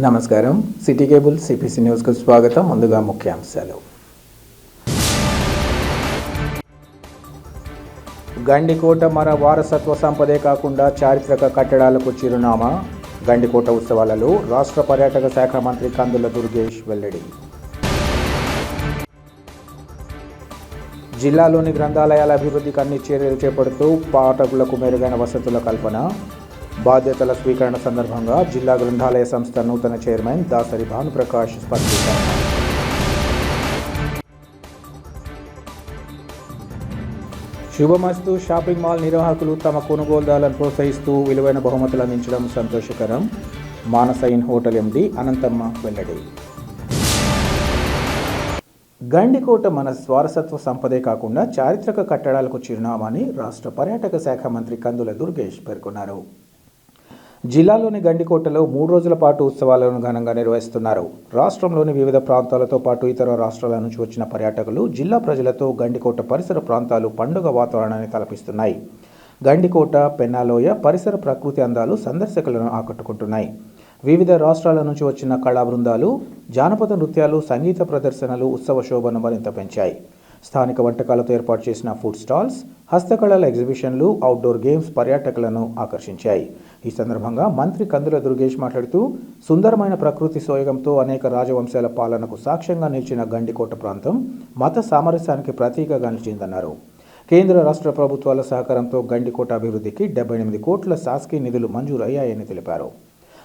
నమస్కారం. City cable CPC న్యూస్కు స్వాగతం. ముందుగా ముఖ్యాంశాలు. గండికోట మన వారసత్వ సంపదే కాకుండా చారిత్రక కట్టడాలకు చిరునామా. గండికోట ఉత్సవాలలో రాష్ట్ర పర్యాటక శాఖ మంత్రి కందుల దుర్గేష్ వెల్లడి. జిల్లాలోని గ్రంథాలయాల అభివృద్ధికి అన్ని చర్యలు చేపడుతూ పాఠకులకు మెరుగైన వసతుల కల్పన. బాధ్యతల స్వీకరణ సందర్భంగా జిల్లా గ్రంథాలయ సంస్థ నూతన చైర్మన్ దాసరి భానుప్రకాష్ స్పష్టీకరణ. శుభమస్తు. షాపింగ్ మాల్ నిర్వాహకులు తమ కొనుగోలుదారులను ప్రోత్సహిస్తూ విలువైన బహుమతులు అందించడం సంతోషకరం. మానస ఇన్ హోటల్ ఎండి అనంతమ్మ వెల్లడి. గండికోట మన వారసత్వ సంపదే కాకుండా చారిత్రక కట్టడాలకు చిరునామాని రాష్ట్ర పర్యాటక శాఖ మంత్రి కందుల దుర్గేష్ పేర్కొన్నారు. జిల్లాలోని గండికోటలో 3 రోజుల పాటు ఉత్సవాలను ఘనంగా నిర్వహిస్తున్నారు. రాష్ట్రంలోని వివిధ ప్రాంతాలతో పాటు ఇతర రాష్ట్రాల నుంచి వచ్చిన పర్యాటకులు జిల్లా ప్రజలతో గండికోట పరిసర ప్రాంతాలు పండుగ వాతావరణాన్ని తలపిస్తున్నాయి. గండికోట, పెన్నాలోయ పరిసర ప్రకృతి అందాలు సందర్శకులను ఆకట్టుకుంటున్నాయి. వివిధ రాష్ట్రాల నుంచి వచ్చిన కళా బృందాలు, జానపద నృత్యాలు, సంగీత ప్రదర్శనలు ఉత్సవ శోభను మరింత పెంచాయి. స్థానిక వంటకాలతో ఏర్పాటు చేసిన ఫుడ్ స్టాల్స్, హస్తకళల ఎగ్జిబిషన్లు, అవుట్డోర్ గేమ్స్ పర్యాటకులను ఆకర్షించాయి. ఈ సందర్భంగా మంత్రి కందుల దుర్గేష్ మాట్లాడుతూ, సుందరమైన ప్రకృతి సోయగంతో అనేక రాజవంశాల పాలనకు సాక్ష్యంగా నిలిచిన గండికోట ప్రాంతం మత సామరస్యానికి ప్రతీకగా నిలిచిందన్నారు. కేంద్ర రాష్ట్ర ప్రభుత్వాల సహకారంతో గండికోట అభివృద్ధికి 78 కోట్ల శాసకీయ నిధులు మంజూరు అయ్యాయని తెలిపారు.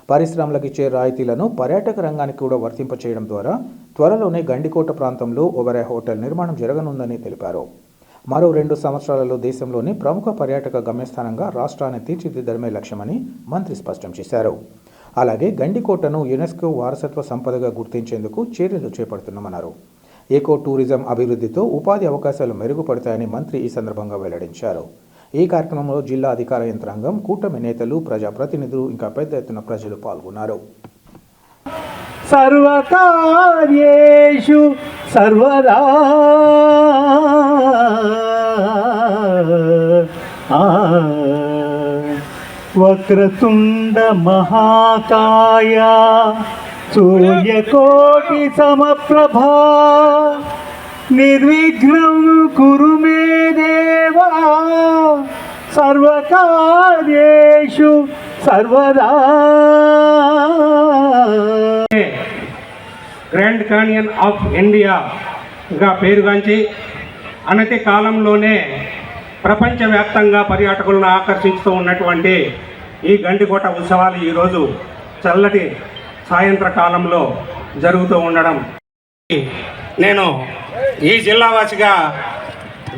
పరిశ్రమలకు ఇచ్చే రాయితీలను పర్యాటక రంగానికి కూడా వర్తింపచేయడం ద్వారా త్వరలోనే గండికోట ప్రాంతంలో ఓబెరాయ్ హోటల్ నిర్మాణం జరగనుందని తెలిపారు. మరో 2 సంవత్సరాలలో దేశంలోని ప్రముఖ పర్యాటక గమ్యస్థానంగా రాష్ట్రాన్ని తీర్చిదిద్దడమే లక్ష్యమని మంత్రి స్పష్టం చేశారు. అలాగే గండికోటను యునెస్కో వారసత్వ సంపదగా గుర్తించేందుకు చర్యలు చేపడుతున్నామన్నారు. ఎకో టూరిజం అభివృద్ధితో ఉపాధి అవకాశాలు మెరుగుపడతాయని మంత్రి ఈ సందర్భంగా వెల్లడించారు. ఈ కార్యక్రమంలో జిల్లా అధికార యంత్రాంగం, కూటమి నేతలు, ప్రజాప్రతినిధులు ఇంకా పెద్ద ఎత్తున ప్రజలు పాల్గొన్నారు. సర్వకార్యేషు సర్వదా వక్రతుండ మహాకాయ సూర్యకోటి సమప్రభా నిర్విఘ్నం కురు మే దేవా సర్వకార్యేషు సర్వదా. గ్రాండ్ కానియన్ ఆఫ్ ఇండియాగా పేరుగాంచి అనతి కాలంలోనే ప్రపంచవ్యాప్తంగా పర్యాటకులను ఆకర్షిస్తూ ఉన్నటువంటి ఈ గండికోట ఉత్సవాలు ఈరోజు చల్లటి సాయంత్ర కాలంలో జరుగుతూ ఉండడం నేను ఈ జిల్లావాసిగా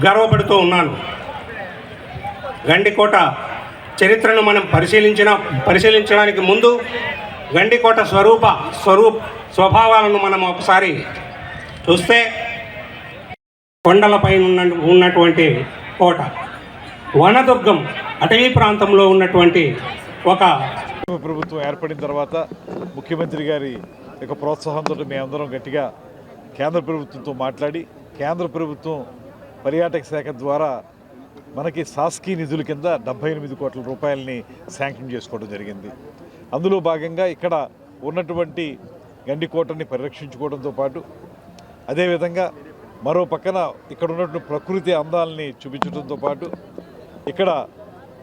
గర్వపడుతూ ఉన్నాను. గండికోట చరిత్రను మనం పరిశీలించడానికి ముందు గండికోట స్వభావాలను మనం ఒకసారి చూస్తే, కొండలపై ఉన్నటువంటి కోట, వనదుర్గం, అటవీ ప్రాంతంలో ఉన్నటువంటి ఒక ప్రభుత్వం ఏర్పడిన తర్వాత ముఖ్యమంత్రి గారి యొక్క ప్రోత్సాహంతో మేమందరం గట్టిగా కేంద్ర ప్రభుత్వంతో మాట్లాడి, కేంద్ర ప్రభుత్వం పర్యాటక శాఖ ద్వారా మనకి శాసకీయ నిధుల కింద 78 కోట్ల రూపాయలని శాంక్షన్ చేసుకోవడం జరిగింది. అందులో భాగంగా ఇక్కడ ఉన్నటువంటి గండికోటని పరిరక్షించుకోవడంతో పాటు అదేవిధంగా మరో పక్కన ఇక్కడ ఉన్నటువంటి ప్రకృతి అందాలని చూపించడంతో పాటు ఇక్కడ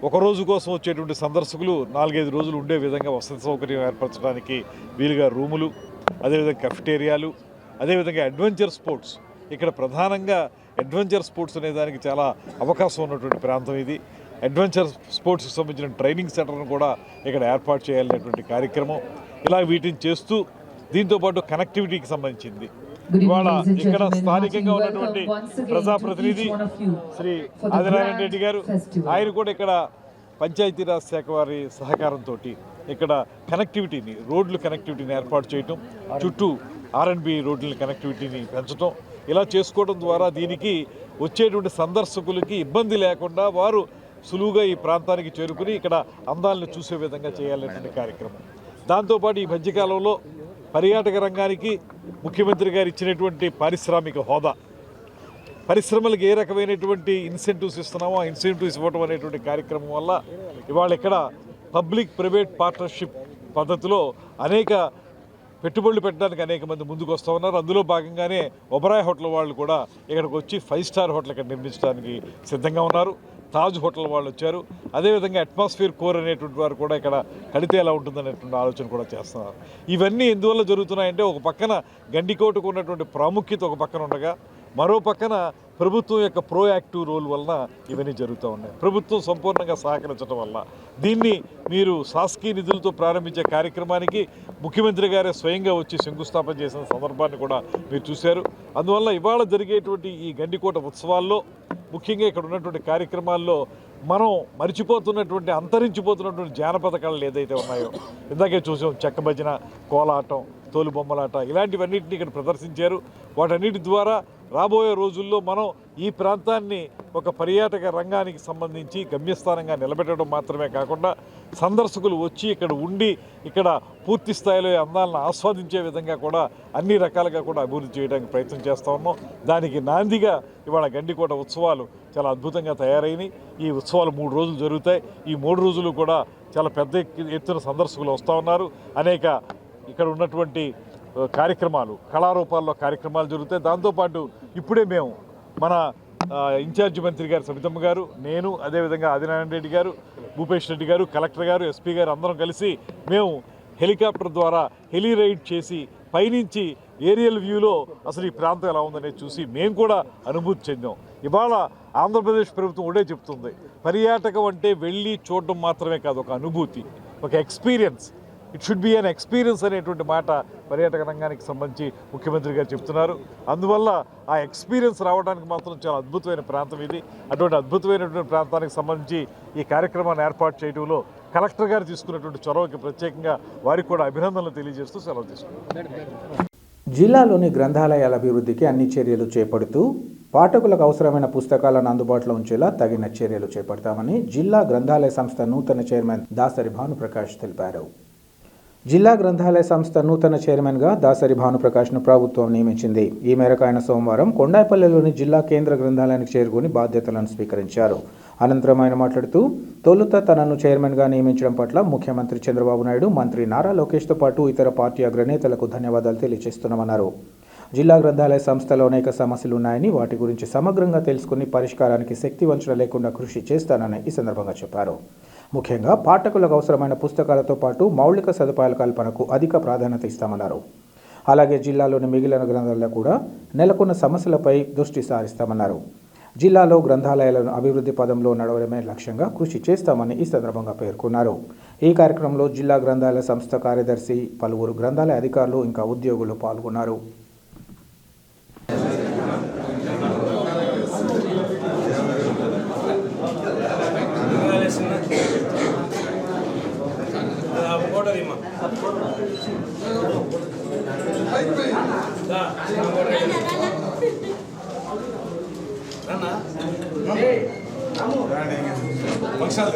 ఒకరోజు కోసం వచ్చేటువంటి సందర్శకులు 4-5 రోజులు ఉండే విధంగా వసతి సౌకర్యం ఏర్పరచడానికి వీలుగా రూములు, అదేవిధంగా కెఫెటేరియాలు, అదేవిధంగా అడ్వెంచర్ స్పోర్ట్స్, ఇక్కడ ప్రధానంగా అడ్వెంచర్ స్పోర్ట్స్ అనే దానికి చాలా అవకాశం ఉన్నటువంటి ప్రాంతం ఇది. అడ్వెంచర్ స్పోర్ట్స్కి సంబంధించిన ట్రైనింగ్ సెంటర్ను కూడా ఇక్కడ ఏర్పాటు చేయాలనేటువంటి కార్యక్రమం. ఇలా వీటిని చేస్తూ దీంతోపాటు కనెక్టివిటీకి సంబంధించింది ఇవాళ ఇక్కడ స్థానికంగా ఉన్నటువంటి ప్రజాప్రతినిధి శ్రీ ఆదినారాయణ రెడ్డి గారు, ఆయన కూడా ఇక్కడ పంచాయతీరాజ్ శాఖ వారి సహకారంతో ఇక్కడ కనెక్టివిటీని, రోడ్ల కనెక్టివిటీని ఏర్పాటు చేయటం, చుట్టూ R&B రోడ్ల కనెక్టివిటీని పెంచడం, ఇలా చేసుకోవడం ద్వారా దీనికి వచ్చేటువంటి సందర్శకులకి ఇబ్బంది లేకుండా వారు సులువుగా ఈ ప్రాంతానికి చేరుకుని ఇక్కడ అందాలను చూసే విధంగా చేయాలనేటువంటి కార్యక్రమం. దాంతోపాటు ఈ మధ్యకాలంలో పర్యాటక రంగానికి ముఖ్యమంత్రి గారు ఇచ్చినటువంటి పారిశ్రామిక హోదా, పరిశ్రమలకు ఏ రకమైనటువంటి ఇన్సెంటివ్స్ ఇస్తున్నామో ఆ ఇన్సెంటివ్స్ ఇవ్వడం అనేటువంటి కార్యక్రమం వల్ల ఇవాళ ఇక్కడ పబ్లిక్ ప్రైవేట్ పార్ట్నర్షిప్ పద్ధతిలో అనేక పెట్టుబడులు పెట్టడానికి అనేక మంది ముందుకు వస్తూ ఉన్నారు. అందులో భాగంగానే ఒబరాయ్ హోటల్ వాళ్ళు కూడా ఇక్కడికి వచ్చి 5 స్టార్ హోటల్ ఇక్కడ నిర్మించడానికి సిద్ధంగా ఉన్నారు. తాజ్ హోటల్ వాళ్ళు వచ్చారు. అదేవిధంగా అట్మాస్ఫియర్ కోర్ అనేటువంటి వారు కూడా ఇక్కడ కడితే ఎలా ఉంటుందనేటువంటి ఆలోచన కూడా చేస్తున్నారు. ఇవన్నీ ఎందువల్ల జరుగుతున్నాయంటే ఒక పక్కన గండికోటకు ఉన్నటువంటి ప్రాముఖ్యత ఒక పక్కన ఉండగా మరో పక్కన ప్రభుత్వం యొక్క ప్రోయాక్టివ్ రోల్ వలన ఇవన్నీ జరుగుతూ ఉన్నాయి. ప్రభుత్వం సంపూర్ణంగా సహకరించడం వల్ల దీన్ని మీరు శాసకీయ నిధులతో ప్రారంభించే కార్యక్రమానికి ముఖ్యమంత్రి గారే స్వయంగా వచ్చి శంకుస్థాపన చేసిన సందర్భాన్ని కూడా మీరు చూశారు. అందువల్ల ఇవాళ జరిగేటువంటి ఈ గండికోట ఉత్సవాల్లో ముఖ్యంగా ఇక్కడ ఉన్నటువంటి కార్యక్రమాల్లో మనం మర్చిపోతున్నటువంటి అంతరించిపోతున్నటువంటి జానపద కళలు ఏదైతే ఉన్నాయో ఇందాకే చూసాం, చెక్క భజన, కోలాటం, తోలుబొమ్మలాట ఇలాంటివన్నింటినీ ఇక్కడ ప్రదర్శించారు. వాటన్నిటి ద్వారా రాబోయే రోజుల్లో మనం ఈ ప్రాంతాన్ని ఒక పర్యాటక రంగానికి సంబంధించి గమ్యస్థానంగా నిలబెట్టడం మాత్రమే కాకుండా సందర్శకులు వచ్చి ఇక్కడ ఉండి ఇక్కడ పూర్తి స్థాయిలో అందాలను ఆస్వాదించే విధంగా కూడా అన్ని రకాలుగా కూడా అభివృద్ధి చేయడానికి ప్రయత్నం చేస్తూ ఉన్నాం. దానికి నాందిగా ఇవాళ గండికోట ఉత్సవాలు చాలా అద్భుతంగా తయారైనవి. ఈ ఉత్సవాలు 3 రోజులు జరుగుతాయి. ఈ 3 రోజులు కూడా చాలా పెద్ద ఎత్తున సందర్శకులు వస్తూ ఉన్నారు. అనేక ఇక్కడ ఉన్నటువంటి కార్యక్రమాలు, కళారూపాల్లో కార్యక్రమాలు జరుగుతాయి. దాంతోపాటు ఇప్పుడే మేము మన ఇన్ఛార్జి మంత్రి గారు సబితమ్మ గారు, నేను, అదేవిధంగా ఆదినారాయణ రెడ్డి గారు, భూపేష్ రెడ్డి గారు, కలెక్టర్ గారు, ఎస్పీ గారు అందరం కలిసి మేము హెలికాప్టర్ ద్వారా హెలీ రైడ్ చేసి పైనుంచి ఏరియల్ వ్యూలో అసలు ఈ ప్రాంతం ఎలా ఉందనేది చూసి మేము కూడా అనుభూతి చెందాం. ఇవాళ ఆంధ్రప్రదేశ్ ప్రభుత్వం ఒకటే చెప్తుంది, పర్యాటకం అంటే వెళ్ళి చూడడం మాత్రమే కాదు, ఒక అనుభూతి, ఒక experience. It should be an experience అనేటువంటి మాట పర్యాటక రంగానికి సంబంధించి ముఖ్యమంత్రి గారు చెప్తున్నారు. అందువల్ల ఆ ఎక్స్పీరియన్స్ రావడానికి మాత్రం చాలా అద్భుతమైన ప్రాంతం ఇది. అటువంటి అద్భుతమైనటువంటి ప్రాంతానికి సంబంధించి ఈ కార్యక్రమాన్ని ఏర్పాటు చేయడంలో కలెక్టర్ గారు తీసుకున్నటువంటి చొరవకి ప్రత్యేకంగా వారికి కూడా అభినందనలు తెలియజేస్తూ సెలవు తీసుకున్నారు. జిల్లాలోని గ్రంథాలయాల అభివృద్ధికి అన్ని చర్యలు చేపడుతూ పాఠకులకు అవసరమైన పుస్తకాలను అందుబాటులో ఉంచేలా తగిన చర్యలు చేపడతామని జిల్లా గ్రంథాలయ సంస్థ నూతన చైర్మన్ దాసరి భానుప్రకాష్ తెలిపారు. జిల్లా గ్రంథాలయ సంస్థ నూతన చైర్మన్గా దాసరి భానుప్రకాష్ను ప్రభుత్వం నియమించింది. ఈ మేరకు ఆయన సోమవారం కొండాయిపల్లెలోని జిల్లా కేంద్ర గ్రంథాలయానికి చేరుకుని బాధ్యతలను స్వీకరించారు. అనంతరం ఆయన మాట్లాడుతూ తొలుత తనను చైర్మన్గా నియమించడం పట్ల ముఖ్యమంత్రి చంద్రబాబు నాయుడు, మంత్రి నారా లోకేష్తో పాటు ఇతర పార్టీ అగ్రనేతలకు ధన్యవాదాలు తెలియజేస్తున్నామన్నారు. జిల్లా గ్రంథాలయ సంస్థలో అనేక సమస్యలు ఉన్నాయని, వాటి గురించి సమగ్రంగా తెలుసుకుని పరిష్కారానికి శక్తి వంచన లేకుండా కృషి చేస్తానని ఈ సందర్భంగా చెప్పారు. ముఖ్యంగా పాఠకులకు అవసరమైన పుస్తకాలతో పాటు మౌలిక సదుపాయాల కల్పనకు అధిక ప్రాధాన్యత ఇస్తామన్నారు. అలాగే జిల్లాలోని మిగిలిన గ్రంథాలయాల్లో కూడా నెలకొన్న సమస్యలపై దృష్టి సారిస్తామన్నారు. జిల్లాలో గ్రంథాలయాలను అభివృద్ధి పదంలో నడవడమే లక్ష్యంగా కృషి చేస్తామని ఈ సందర్భంగా పేర్కొన్నారు. ఈ కార్యక్రమంలో జిల్లా గ్రంథాలయ సంస్థ కార్యదర్శి, పలువురు గ్రంథాలయ అధికారులు ఇంకా ఉద్యోగులు పాల్గొన్నారు. ఫంక్షన్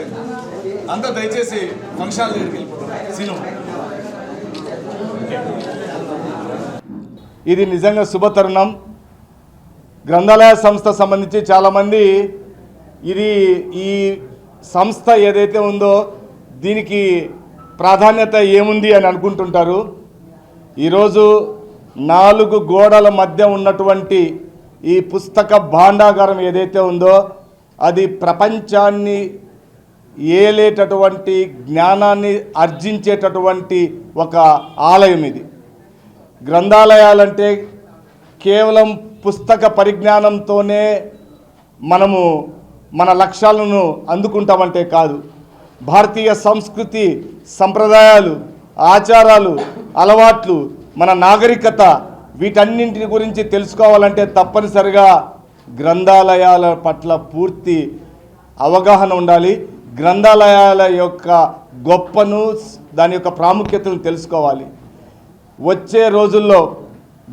అంతా దయచేసి ఫంక్షన్ సీను. ఇది నిజంగా శుభతరుణం. గ్రంథాలయ సంస్థ సంబంధించి చాలామంది ఈ సంస్థ ఏదైతే ఉందో దీనికి ప్రాధాన్యత ఏముంది అని అనుకుంటుంటారు. ఈరోజు 4 గోడల మధ్య ఉన్నటువంటి ఈ పుస్తక భాండాగారం ఏదైతే ఉందో అది ప్రపంచాన్ని ఏలేటటువంటి, జ్ఞానాన్ని ఆర్జించేటటువంటి ఒక ఆలయం ఇది. గ్రంథాలయాలంటే కేవలం పుస్తక పరిజ్ఞానంతోనే మనము మన లక్ష్యాలను అందుకుంటామంటే కాదు. భారతీయ సంస్కృతి, సంప్రదాయాలు, ఆచారాలు, అలవాట్లు, మన నాగరికత, వీటన్నింటి గురించి తెలుసుకోవాలంటే తప్పనిసరిగా గ్రంథాలయాల పట్ల పూర్తి అవగాహన ఉండాలి. గ్రంథాలయాల యొక్క గొప్పను, దాని యొక్క ప్రాముఖ్యతను తెలుసుకోవాలి. వచ్చే రోజుల్లో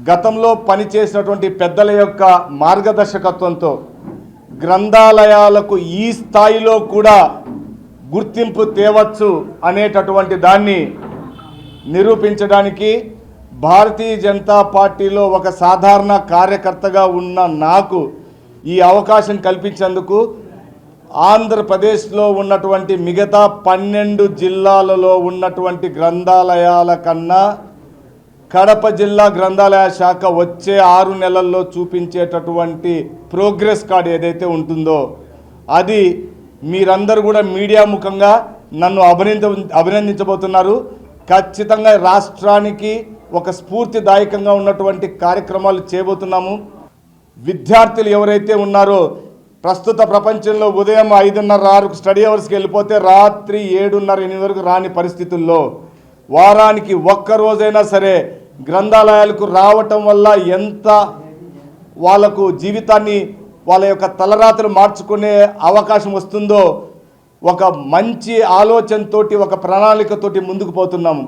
గతంలో పనిచేసినటువంటి పెద్దల యొక్క మార్గదర్శకత్వంతో గ్రంథాలయాలకు ఈ స్థాయిలో కూడా గుర్తింపు తేవచ్చు అనేటటువంటి దాన్ని నిరూపించడానికి భారతీయ జనతా పార్టీలో ఒక సాధారణ కార్యకర్తగా ఉన్న నాకు ఈ అవకాశం కల్పించేందుకు ఆంధ్రప్రదేశ్లో ఉన్నటువంటి మిగతా 12 జిల్లాలలో ఉన్నటువంటి గ్రంథాలయాల కన్నా కడప జిల్లా గ్రంథాలయ శాఖ వచ్చే 6 నెలల్లో చూపించేటటువంటి ప్రోగ్రెస్ కార్డ్ ఏదైతే ఉంటుందో అది మీరందరూ కూడా మీడియా ముఖంగా నన్ను అభినందించబోతున్నారు. ఖచ్చితంగా రాష్ట్రానికి ఒక స్ఫూర్తిదాయకంగా ఉన్నటువంటి కార్యక్రమాలు చేయబోతున్నాము. విద్యార్థులు ఎవరైతే ఉన్నారో ప్రస్తుత ప్రపంచంలో ఉదయం 5:30, 6కు స్టడీ అవర్స్కి వెళ్ళిపోతే రాత్రి 7:30, 8 వరకు రాని పరిస్థితుల్లో వారానికి ఒక్కరోజైనా సరే గ్రంథాలయాలకు రావటం వల్ల ఎంత వాళ్ళకు జీవితాన్ని వాళ్ళ యొక్క తలరాతలు మార్చుకునే అవకాశం వస్తుందో ఒక మంచి ఆలోచనతోటి ఒక ప్రణాళికతోటి ముందుకు పోతున్నాము.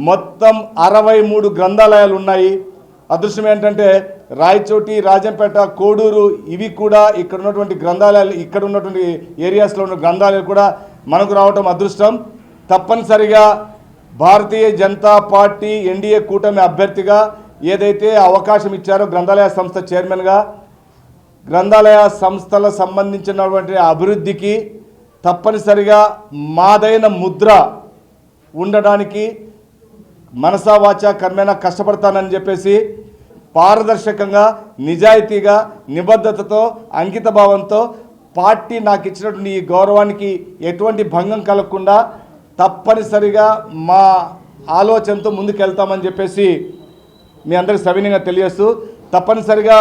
మొత్తం 63 గ్రంథాలయాలు ఉన్నాయి. అదృష్టం ఏంటంటే రాయచోటి, రాజంపేట, కోడూరు ఇవి కూడా ఇక్కడ ఉన్నటువంటి గ్రంథాలయాలు, ఇక్కడ ఉన్నటువంటి ఏరియాస్లో ఉన్న గ్రంథాలయాలు కూడా మనకు రావటం అదృష్టం. తప్పనిసరిగా భారతీయ జనతా పార్టీ ఎన్డీఏ కూటమి అభ్యర్థిగా ఏదైతే అవకాశం ఇచ్చారో గ్రంథాలయ సంస్థ చైర్మన్గా, గ్రంథాలయ సంస్థల సంబంధించినటువంటి అభివృద్ధికి తప్పనిసరిగా మాదైన ముద్ర ఉండడానికి మనసా వాచా కర్మేనా కష్టపడతానని చెప్పేసి పారదర్శకంగా, నిజాయితీగా, నిబద్ధతతో, అంకిత భావంతో పార్టీ నాకు ఇచ్చినటువంటి ఈ గౌరవానికి ఎటువంటి భంగం కలగకుండా తప్పనిసరిగా మా ఆలోచనతో ముందుకెళ్తామని చెప్పేసి మీ అందరికి సవినయంగా తెలియజేస్తూ తప్పనిసరిగా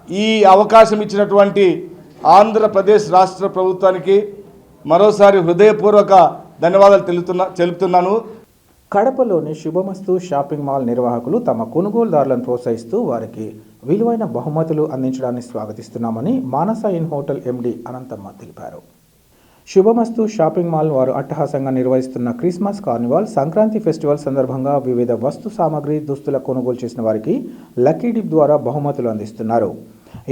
ఈ అవకాశం ఇచ్చినటువంటి ఆంధ్రప్రదేశ్ రాష్ట్ర ప్రభుత్వానికి మరోసారి హృదయపూర్వక ధన్యవాదాలు తెలుపుతున్నాను. కడపలోని శుభమస్తు షాపింగ్ మాల్ నిర్వాహకులు తమ కొనుగోలుదారులను ప్రోత్సహిస్తూ వారికి విలువైన బహుమతులు అందించడాన్ని స్వాగతిస్తున్నామని మానస ఇన్ హోటల్ ఎండి అనంతమ్మ తెలిపారు. శుభమస్తు షాపింగ్ మాల్ వారు అట్టహాసంగా నిర్వహిస్తున్న క్రిస్మస్ కార్నివాల్, సంక్రాంతి ఫెస్టివల్ సందర్భంగా వివిధ వస్తు సామాగ్రి, దుస్తుల కొనుగోలు చేసిన వారికి లక్కీ డిప్ ద్వారా బహుమతులు అందిస్తున్నారు.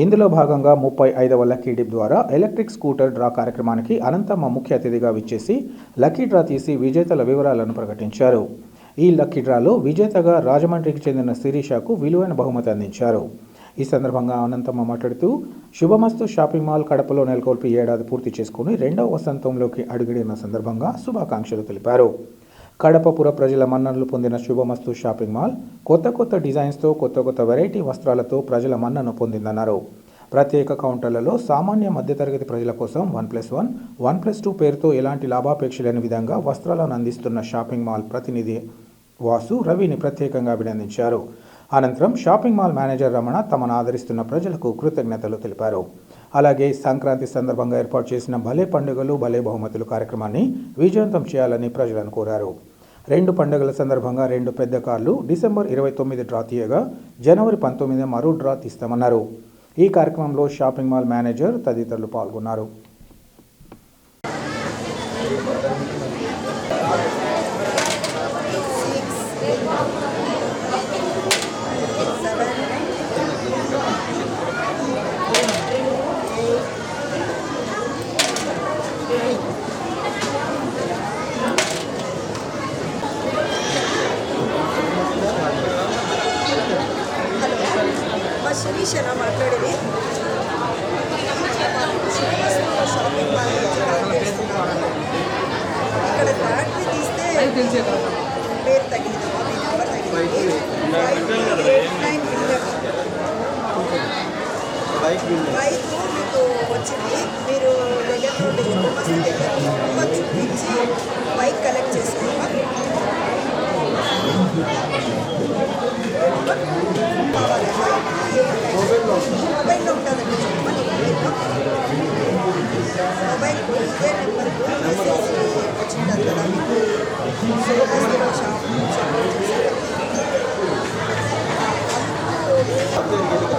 ఇందులో భాగంగా 35వ లక్కీ డిప్ ద్వారా ఎలక్ట్రిక్ స్కూటర్ డ్రా కార్యక్రమానికి అనంతమ్మ ముఖ్య అతిథిగా విచ్చేసి లక్కీ డ్రా తీసి విజేతల వివరాలను ప్రకటించారు. ఈ లక్కీ డ్రాలో విజేతగా రాజమండ్రికి చెందిన శిరీషకు విలువైన బహుమతి అందించారు. ఈ సందర్భంగా అనంతమ్మ మాట్లాడుతూ శుభమస్తు షాపింగ్ మాల్ కడపలో నెలకొల్పి ఏడాది పూర్తి చేసుకుని 2వ వసంతంలోకి అడుగుడిన సందర్భంగా శుభాకాంక్షలు తెలిపారు. కడపపుర ప్రజల మన్ననలు పొందిన శుభమస్తు షాపింగ్ మాల్ కొత్త డిజైన్స్తో కొత్త వెరైటీ వస్త్రాలతో ప్రజల మన్నను పొందిందన్నారు. ప్రత్యేక కౌంటర్లలో సామాన్య మధ్యతరగతి ప్రజల కోసం 1+1, 1+2 పేరుతో ఎలాంటి లాభాపేక్ష లేని విధంగా వస్త్రాలను అందిస్తున్న షాపింగ్ మాల్ ప్రతినిధి వాసు రవిని ప్రత్యేకంగా అభినందించారు. అనంతరం షాపింగ్ మాల్ మేనేజర్ రమణ తమను ఆదరిస్తున్న ప్రజలకు కృతజ్ఞతలు తెలిపారు. అలాగే సంక్రాంతి సందర్భంగా ఏర్పాటు చేసిన భలే పండుగలు భలే బహుమతులు కార్యక్రమాన్ని విజయవంతం చేయాలని ప్రజలను కోరారు. 2 పండుగల సందర్భంగా 2 పెద్ద కార్లు డిసెంబర్ 29 డ్రా తీయగా జనవరి 19 మరో డ్రా తీస్తామన్నారు. ఈ కార్యక్రమంలో షాపింగ్ మాల్ మేనేజర్ తదితరులు పాల్గొన్నారు. శిరీషనా మాట్లాడేది. షాపింగ్ మాల్ ఇక్కడ బ్యాటరీ తీస్తే పేరు తగిలింది, మీ నెంబర్ తగిలింది. బైక్ మీకు వచ్చింది. మీరు దగ్గర చూపించి బైక్ కలెక్ట్ చేసుకోవాలి. మొబైల్లో ఉంటుందండి, చెప్పమని మొబైల్కు ఇదే నెంబర్కు మెసేజ్ వచ్చింటారు కదా మీకు. షాప్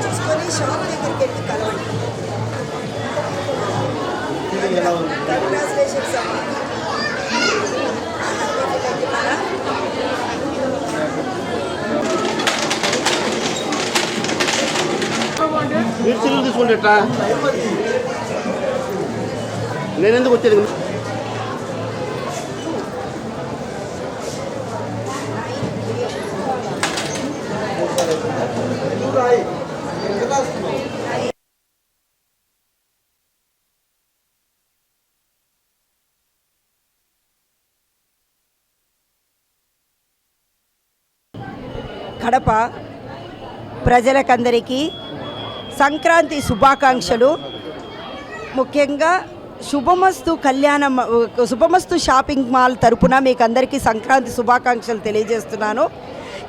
చూసుకొని షాప్ దగ్గరికి వెళ్ళి కలవండి. కంగ్రాచులేషన్స్ అమ్మా. మీరు సెల్లు తీసుకోండి. ఎట్లా నేను ఎందుకు వచ్చేది? కడప ప్రజలకందరికీ సంక్రాంతి శుభాకాంక్షలు. ముఖ్యంగా శుభమస్తు షాపింగ్ మాల్ తరపున మీకు అందరికీ సంక్రాంతి శుభాకాంక్షలు తెలియజేస్తున్నాను.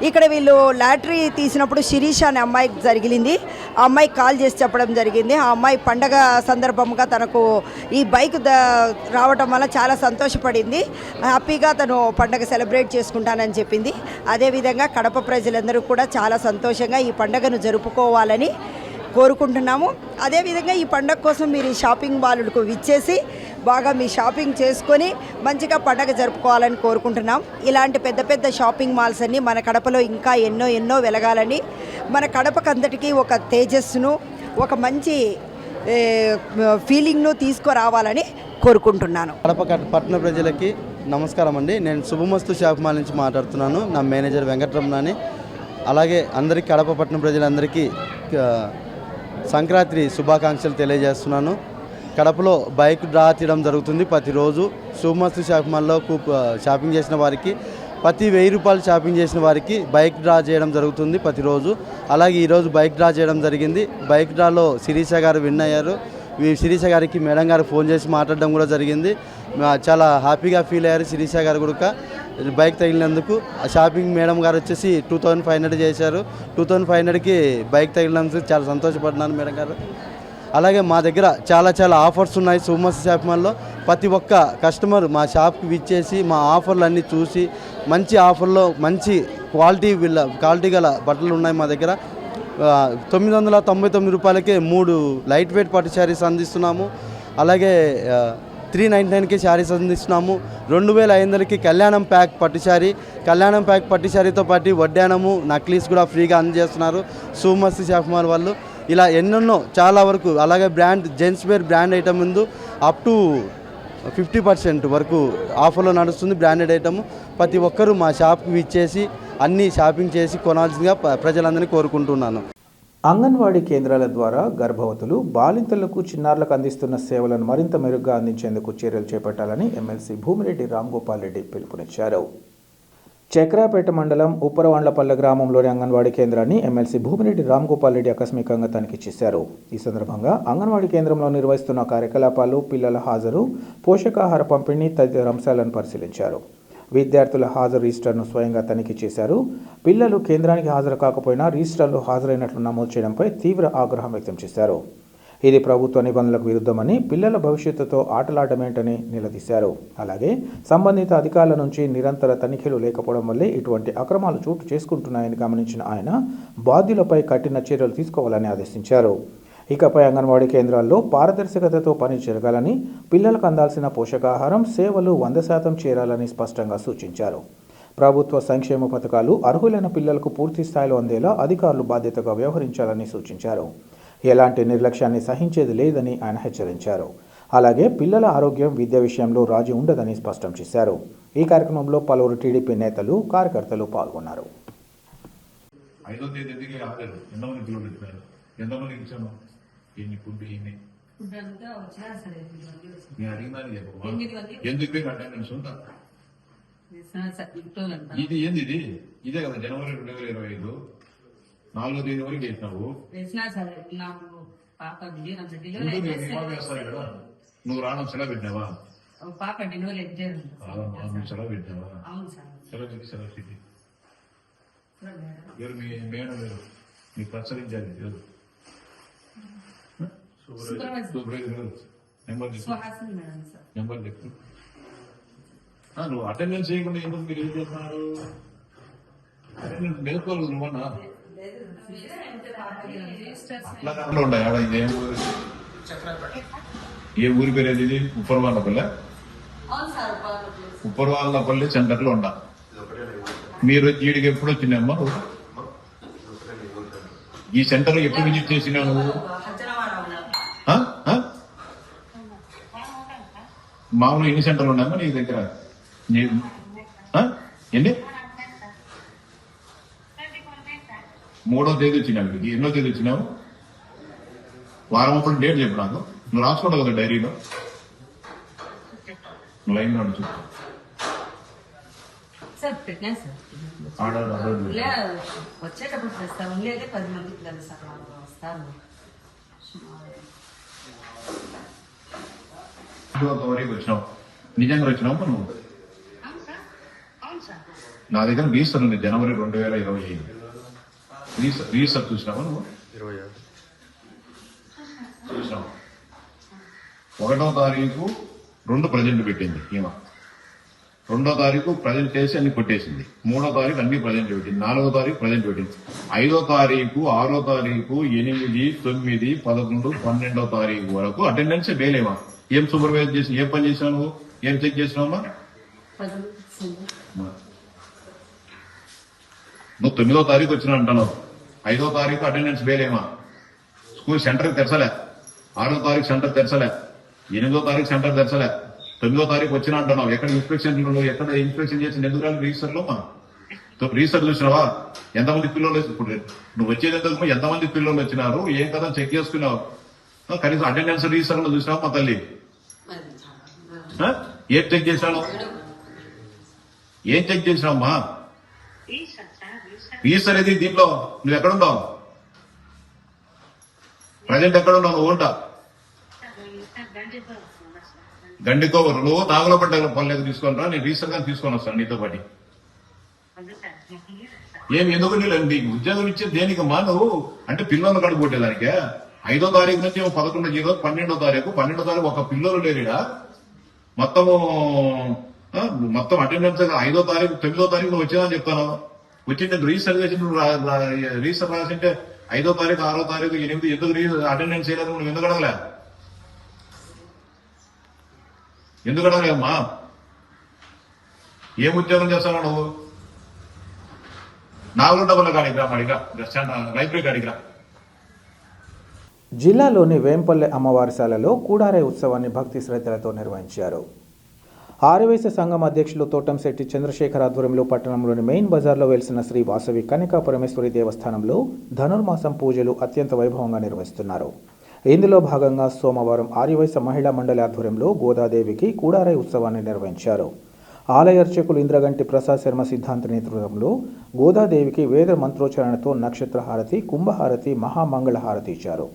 ఇక్కడ వీళ్ళు లాటరీ తీసినప్పుడు శిరీష అనే అమ్మాయికి జరిగింది. ఆ అమ్మాయికి కాల్ చేసి చెప్పడం జరిగింది. ఆ అమ్మాయి పండగ సందర్భంగా తనకు ఈ బైక్ రావడం వల్ల చాలా సంతోషపడింది. హ్యాపీగా తను పండగ సెలబ్రేట్ చేసుకుంటానని చెప్పింది. అదేవిధంగా కడప ప్రజలందరూ కూడా చాలా సంతోషంగా ఈ పండగను జరుపుకోవాలని కోరుకుంటున్నాము. అదేవిధంగా ఈ పండగ కోసం మీరు ఈ షాపింగ్ మాల్కు విచ్చేసి బాగా మీ షాపింగ్ చేసుకొని మంచిగా పండగ జరుపుకోవాలని కోరుకుంటున్నాం. ఇలాంటి పెద్ద పెద్ద షాపింగ్ మాల్స్ అన్నీ మన కడపలో ఇంకా ఎన్నో వెలగాలని, మన కడపకందరికీ ఒక తేజస్సును, ఒక మంచి ఫీలింగ్ను తీసుకురావాలని కోరుకుంటున్నాను. కడప పట్టణ ప్రజలకి నమస్కారం అండి. నేను శుభమస్తు షాప్ మాల్ నుంచి మాట్లాడుతున్నాను. నా మేనేజర్ వెంకటరమణని. అలాగే అందరికీ కడప పట్టణ ప్రజలందరికీ సంక్రాంతి శుభాకాంక్షలు తెలియజేస్తున్నాను. కడపలో బైక్ డ్రా తీయడం జరుగుతుంది ప్రతిరోజు. శుభమస్తు షాప్ మాల్లో షాపింగ్ చేసిన వారికి ప్రతి 1000 రూపాయలు షాపింగ్ చేసిన వారికి బైక్ డ్రా చేయడం జరుగుతుంది ప్రతిరోజు. అలాగే ఈరోజు బైక్ డ్రా చేయడం జరిగింది. బైక్ డ్రాలో శిరీష గారు విన్ అయ్యారు. శిరీష గారికి మేడం గారు ఫోన్ చేసి మాట్లాడడం కూడా జరిగింది. చాలా హ్యాపీగా ఫీల్ అయ్యారు శిరీష గారు కూడా బైక్ తగిలినందుకు. షాపింగ్ మేడం గారు వచ్చేసి 2500 చేశారు. 2500కి బైక్ తగిలినందుకు చాలా సంతోషపడ్డాను మేడం గారు. అలాగే మా దగ్గర చాలా ఆఫర్స్ ఉన్నాయి శుభమస్తు షాప్ మాల్లో. ప్రతి ఒక్క కస్టమర్ మా షాప్కి విచ్చేసి మా ఆఫర్లు అన్నీ చూసి మంచి ఆఫర్లో మంచి క్వాలిటీ గల బట్టలు ఉన్నాయి మా దగ్గర. 999 రూపాయలకే 3 లైట్ వెయిట్ పట్టు శారీస్ అందిస్తున్నాము. అలాగే 399కి శారీస్ అందిస్తున్నాము. 2500కి కళ్యాణం ప్యాక్ పట్టు శారీతో పాటు వడ్డానము నక్లీస్ కూడా ఫ్రీగా అందజేస్తున్నారు శుభమస్తు షాప్ మాల్ వాళ్ళు. ఇలా ఎన్నెన్నో చాలా వరకు. అలాగే జెంట్స్ వేర్ బ్రాండ్ ఐటమ్ ముందు అప్ టు 50% వరకు ఆఫర్లో నడుస్తుంది బ్రాండెడ్ ఐటమ్. ప్రతి ఒక్కరూ మా షాప్కి విచ్చేసి అన్నీ షాపింగ్ చేసి కొనాల్సిందిగా ప్రజలందరినీ కోరుకుంటున్నాను. అంగన్వాడీ కేంద్రాల ద్వారా గర్భవతులు, బాలింతలకు, చిన్నారులకు అందిస్తున్న సేవలను మరింత మెరుగ్గా అందించేందుకు చర్యలు చేపట్టాలని ఎమ్మెల్సీ భూమిరెడ్డి రామ్గోపాల్ రెడ్డి పిలుపునిచ్చారు. చక్రాపేట మండలం ఉప్పరవాండ్లపల్లె గ్రామంలోని అంగన్వాడీ కేంద్రాన్ని ఎమ్మెల్సీ భూమిరెడ్డి రామ్గోపాల్ రెడ్డి ఆకస్మికంగా తనిఖీ చేశారు. ఈ సందర్భంగా అంగన్వాడీ కేంద్రంలో నిర్వహిస్తున్న కార్యకలాపాలు, పిల్లల హాజరు, పోషకాహార పంపిణీ తదితర అంశాలను పరిశీలించారు. విద్యార్థుల హాజరు రిజిస్టర్ను స్వయంగా తనిఖీ చేశారు. పిల్లలు కేంద్రానికి హాజరు కాకపోయినా రిజిస్టర్లో హాజరైనట్లు నమోదు చేయడంపై తీవ్ర ఆగ్రహం వ్యక్తం చేశారు. ఇది ప్రభుత్వ నిబంధనలకు విరుద్ధమని, పిల్లల భవిష్యత్తుతో ఆటలాడమేంటని నిలదీశారు. అలాగే సంబంధిత అధికారుల నుంచి నిరంతర తనిఖీలు లేకపోవడం వల్లే ఇటువంటి అక్రమాలు చోటు చేసుకుంటున్నాయని గమనించిన ఆయన బాధ్యులపై కఠిన చర్యలు తీసుకోవాలని ఆదేశించారు. ఇకపై అంగన్వాడీ కేంద్రాల్లో పారదర్శకతతో పని జరగాలని, పిల్లలకు అందాల్సిన పోషకాహారం, సేవలు 100% చేరాలని స్పష్టంగా సూచించారు. ప్రభుత్వ సంక్షేమ పథకాలు అర్హులైన పిల్లలకు పూర్తి స్థాయిలో అందేలా అధికారులు బాధ్యతగా వ్యవహరించాలని సూచించారు. ఎలాంటి నిర్లక్ష్యాన్ని సహించేది లేదని ఆయన హెచ్చరించారు. అలాగే పిల్లల ఆరోగ్యం, విద్య విషయంలో రాజీ ఉండదని స్పష్టం చేశారు. ఈ కార్యక్రమంలో పలువురు టీడీపీ నేతలు, కార్యకర్తలు పాల్గొన్నారు. ఇది ఏంది ఇదే కదా జనవరి 2025 4వ తేదీ వరకు చేసినావు. నువ్వు రావడం సెలవు పెట్టినావా? సెలవు పెట్టినావా? సెలవు సిటీ ఎవరు మీ మేడం లేరు, మీకు ప్రసరించాలి ఎవరు? నెంబర్ చెప్పు. నువ్వు అటెండెన్స్ చేయకుండా ఎందుకు మీరు ఏం చేస్తున్నారు? అటెండెన్స్ నేర్చుకోవాలి నువ్వన్నా. అట్లా ఉన్నాయి ఆడ. ఏ ఊరి పేరు ఏది? ఇది ఉప్పరవాళ్ళపల్లె. ఉప్పరవాళ్ళపల్లి సెంటర్లో ఉండ. మీరు వీడికి ఎప్పుడు వచ్చినామ్మా? ఈ సెంటర్ ఎప్పుడు విజిట్ చేసినా నువ్వు? మామూలు ఎన్ని సెంటర్లు ఉన్నాయమ్మా నీ దగ్గర? ఎన్ని? 3వ తేదీ వచ్చినావు. ఎన్నో తేదీ వచ్చినావు? వారం అప్పుడు డేట్ చెప్పు నాకు. నువ్వు రాసుకోండి కదా డైరీలో. లైన్ లో సార్ పెట్టినాను సార్ లే వచ్చేటప్పుడు తెస్తాం లేదే 10 మందికి పిల్లలు సార్ వస్తాను వరకు వచ్చినావు నిజంగా వచ్చినావు నువ్వు నా దగ్గర రీసర్ ఉంది జనవరి 2020 రీసర్ చూసినావా నువ్వు చూసినావు 1వ తారీఖు 2 ప్రజెంట్ పెట్టింది ఈమె 2వ తారీఖు ప్రజెంట్ చేసి అన్ని కొట్టేసింది 3వ తారీఖు అన్ని ప్రజెంట్ పెట్టింది 4వ తారీఖు ప్రజెంట్ పెట్టింది 5వ తారీఖు 6వ తారీఖు 8, 9, 11, 12వ తారీఖు వరకు అటెండెన్స్ వేలేమా ఏం సూపర్వైజ్ చేసి ఏం పని చేసినావు నువ్వు ఏం చెక్ చేసినావమ్మా నువ్వు 9వ తారీఖు వచ్చినా అంటున్నావు 5వ తారీఖు అటెండెన్స్ వేలేమా స్కూల్ సెంటర్ తెరచలే 6వ తారీఖు సెంటర్ తెరచలే 8వ తారీఖు సెంటర్ తెరచలే 9వ తారీఖు వచ్చినా అంటున్నావు ఎక్కడ ఇన్స్పెక్షన్ ఎక్కడ ఇన్స్పెక్షన్ చేసి ఎందుకు రాలి రిజిస్టర్ లో రీసెర్చ్ చూసినావా ఎంతమంది పిల్లలు ఇప్పుడు నువ్వు వచ్చేందుకు ఎంతమంది పిల్లలు వచ్చినారు ఏం కదా చెక్ చేసుకున్నావు కనీసం అటెండెన్స్ రీసెర్చ్ లో చూసినావు మా తల్లి ఏం చెక్ చేశాను ఏం చెక్ చేసినావమ్మా రీసెర్చ్ అనేది దీంట్లో నువ్వు ఎక్కడున్నావు ప్రజెంట్ ఎక్కడున్నావు నువ్వు ఉంటా గండికోవరు నువ్వు నాగులపడ్డ పనులకు తీసుకొని రా నేను రీసెర్చ్ గా తీసుకొని వస్తాను నీతో పాటు ఏమి ఎందుకు నీకు ఉద్యోగం ఇచ్చే దేనికమ్మా నువ్వు అంటే పిల్లలను కడుపుకొట్టేదానికే 5వ తారీఖు నుంచి 11 ఈరోజు 12వ తారీఖు ఒక పిల్లలు లేరుడా మొత్తం అటెండెన్స్ 5వ తారీఖు 9వ తారీఖు నువ్వు వచ్చేదని చెప్తాను వచ్చి నేను రీసెర్చ్ చేసి నువ్వు రీసెర్చ్ రాసింటే 5వ తారీఖు 6వ తారీఖు 8 ఎందుకు అటెండెన్స్ చేయలేదు నువ్వు ఎందుకు అడగలే ఎందుకు అడగలేమ్మా ఏం ఉద్యోగం చేస్తావు నువ్వు నాగుల కాడికి రా మడిగా లైబ్రరీ కాడికి రా జిల్లాలోని వేంపల్లె అమ్మవారిశాలలో కూడారే ఉత్సవాన్ని భక్తి శ్రద్ధలతో నిర్వహించారు. ఆర్యవైశ్య సంఘం అధ్యక్షులు తోటంశెట్టి చంద్రశేఖర్ ఆధ్వర్యంలో పట్టణంలోని మెయిన్ బజార్లో వెలిసిన శ్రీ వాసవి కన్యకా పరమేశ్వరి దేవస్థానంలో ధనుర్మాసం పూజలు అత్యంత వైభవంగా నిర్వహిస్తున్నారు. ఇందులో భాగంగా సోమవారం ఆర్యవైశ్య మహిళా మండలి ఆధ్వర్యంలో గోదాదేవికి కూడారే ఉత్సవాన్ని నిర్వహించారు. ఆలయ అర్చకులు ఇంద్రగంటి ప్రసాద్ శర్మ సిద్ధాంత నేతృత్వంలో గోదాదేవికి వేద మంత్రోచ్చారణతో నక్షత్ర హారతి, కుంభహారతి, మహామంగళ హారతి ఇచ్చారు.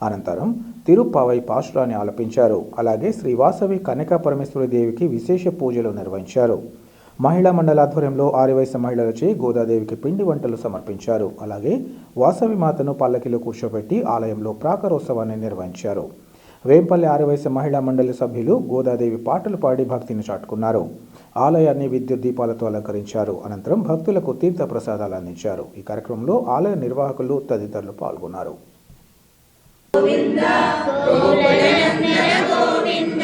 అనంతరం తిరుప్పావై పాశురాన్ని ఆలపించారు. అలాగే శ్రీ వాసవి కన్యకా పరమేశ్వరి దేవికి విశేష పూజలు నిర్వహించారు. మహిళా మండల ఆధ్వర్యంలో ఆర్యవైశ్య మహిళలచే గోదాదేవికి పిండి వంటలు సమర్పించారు. అలాగే వాసవి మాతను పల్లకిలో కూర్చోబెట్టి ఆలయంలో ప్రాకారోత్సవాన్ని నిర్వహించారు. వేంపల్లి ఆర్యవైశ్య మహిళా మండలి సభ్యులు గోదాదేవి పాటలు పాడి భక్తిని చాటుకున్నారు. ఆలయాన్ని విద్యుత్ దీపాలతో అలంకరించారు. అనంతరం భక్తులకు తీర్థ ప్రసాదాలు అందించారు. ఈ కార్యక్రమంలో ఆలయ నిర్వాహకులు తదితరులు పాల్గొన్నారు. గోవింద గోవింద గోవింద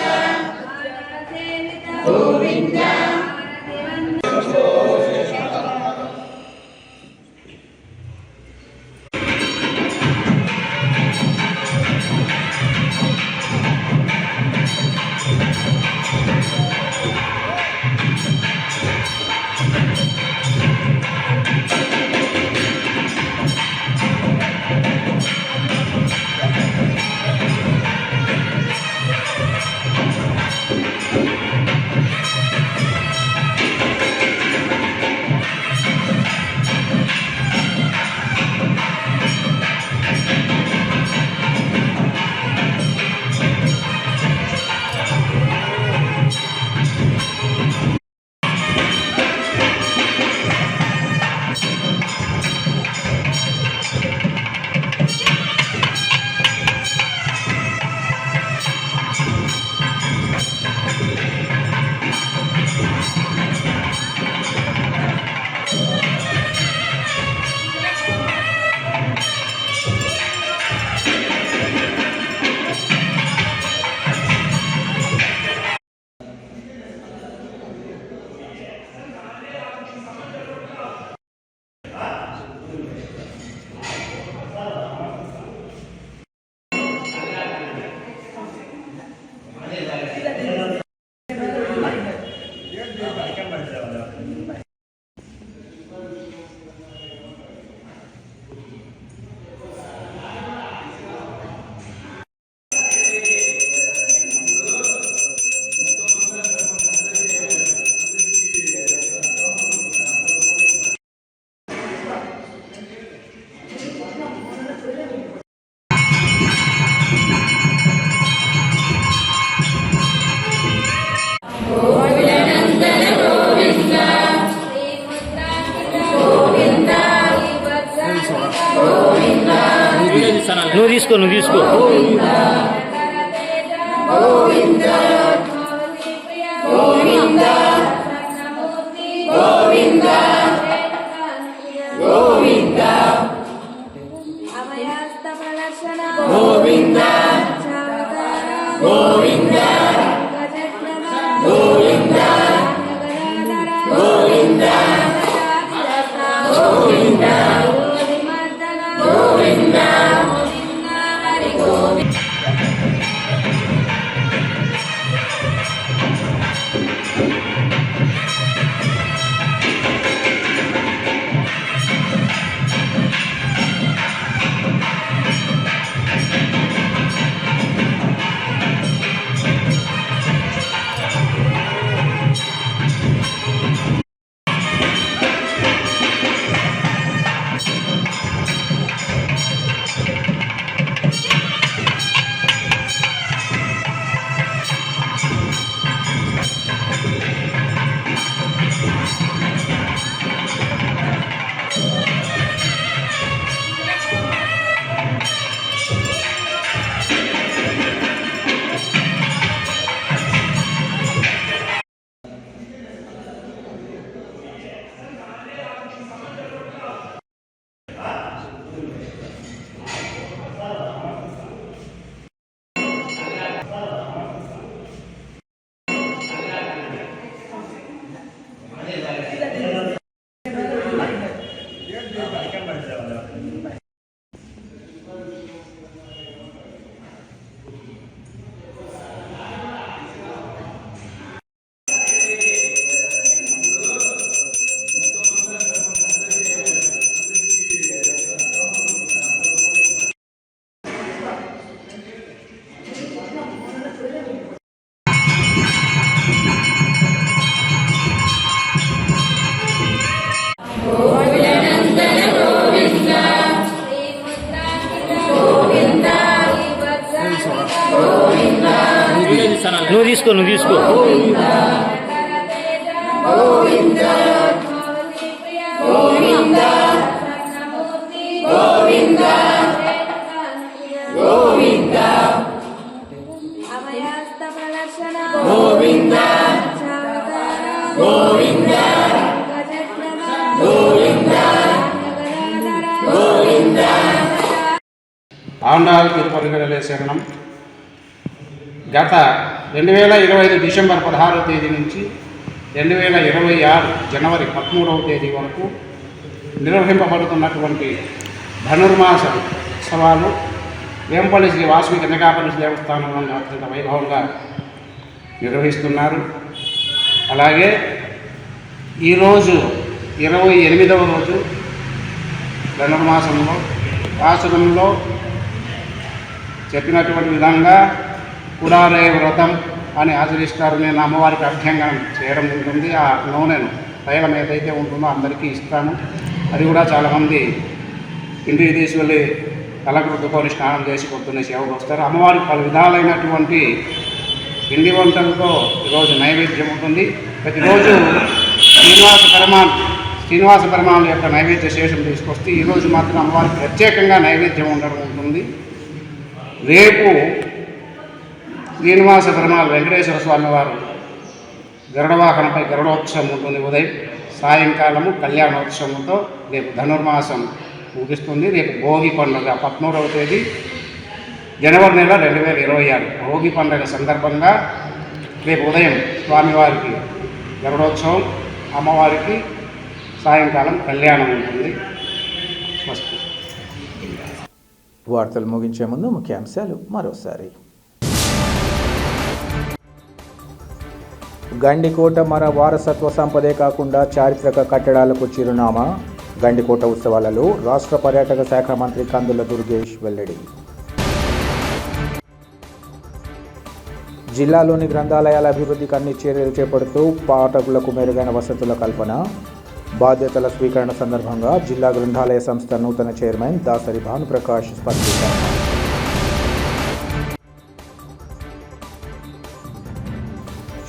నువ్వు తీసుకో ఆండాళ్ళకి పొరగడలే శరణం. గత 2025 డిసెంబర్ 16వ తేదీ నుంచి 2026 జనవరి 13వ తేదీ వరకు నిర్వహింపబడుతున్నటువంటి ధనుర్మాస ఉత్సవాలు వేంపల్లి శ్రీ వాసవి కన్యకాపల్లి దేవస్థానంలో అత్యంత వైభవంగా నిర్వహిస్తున్నారు. అలాగే ఈరోజు 28వ రోజు ధనుర్మాసంలో ఆశ్రమంలో చెప్పినటువంటి విధంగా కుడారే వ్రతం అని ఆచరిస్తారు. నేను అమ్మవారికి అభ్యంగనం చేయడం ఉంటుంది. ఆ నూనెను తైలం ఏదైతే ఉంటుందో అందరికీ ఇస్తాను. అది కూడా చాలామంది ఇంటికి తీసుకెళ్ళి తలకు రుద్దుకొని స్నానం చేసి పొద్దున్నే సేవకు వస్తారు. అమ్మవారికి పలు విధాలైనటువంటి పిండి వంటలతో ఈరోజు నైవేద్యం ఉంటుంది. ప్రతిరోజు శ్రీనివాస పరమాణుల యొక్క నైవేద్య శేషం తీసుకొస్తే ఈరోజు మాత్రం అమ్మవారికి ప్రత్యేకంగా నైవేద్యం ఉండడం ఉంటుంది. రేపు శ్రీనివాస పరమాణులు వెంకటేశ్వర స్వామి వారు గరుడవాహనంపై గరుడోత్సవం ఉంటుంది. ఉదయం సాయంకాలము కళ్యాణోత్సవంతో రేపు ధనుర్మాసం ముగిస్తుంది. రేపు భోగి పండుగ 13వ తేదీ జనవరి నెల 2026 భోగి పండుగ సందర్భంగా రేపు ఉదయం స్వామివారికి గరుడోత్సవం, అమ్మవారికి సాయంకాలం కళ్యాణం ఉంటుంది. స్వస్తి. వార్తలు ముగించే ముందు ముఖ్యాంశాలు మరోసారి. గండికోట మన వారసత్వ సంపదే కాకుండా చారిత్రక కట్టడాలకు చిరునామా. గండికోట ఉత్సవాలలో రాష్ట్ర పర్యాటక శాఖ మంత్రి కందుల దుర్గేష్ వెల్లడి. జిల్లాలోని గ్రంథాలయాల అభివృద్ధికి అన్ని చర్యలు చేపడుతూ పాఠకులకు మెరుగైన వసతుల కల్పన. బాధ్యతల స్వీకరణ సందర్భంగా జిల్లా గ్రంథాలయ సంస్థ నూతన చైర్మన్ దాసరి భానుప్రకాష్ స్పష్టీకరణ.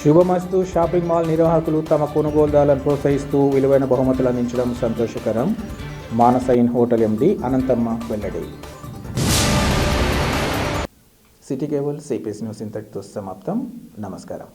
శుభమస్తు. షాపింగ్ మాల్ నిర్వాహకులు తమ కొనుగోలుదారులను ప్రోత్సహిస్తూ విలువైన బహుమతులు అందించడం సంతోషకరం. మానస ఇన్ హోటల్ ఎండి అనంతమ్మ వెల్లడి. సిటీ కేబుల్ సిపిఎస్ న్యూస్ ఇంతటితో సమాప్తం. నమస్కారం.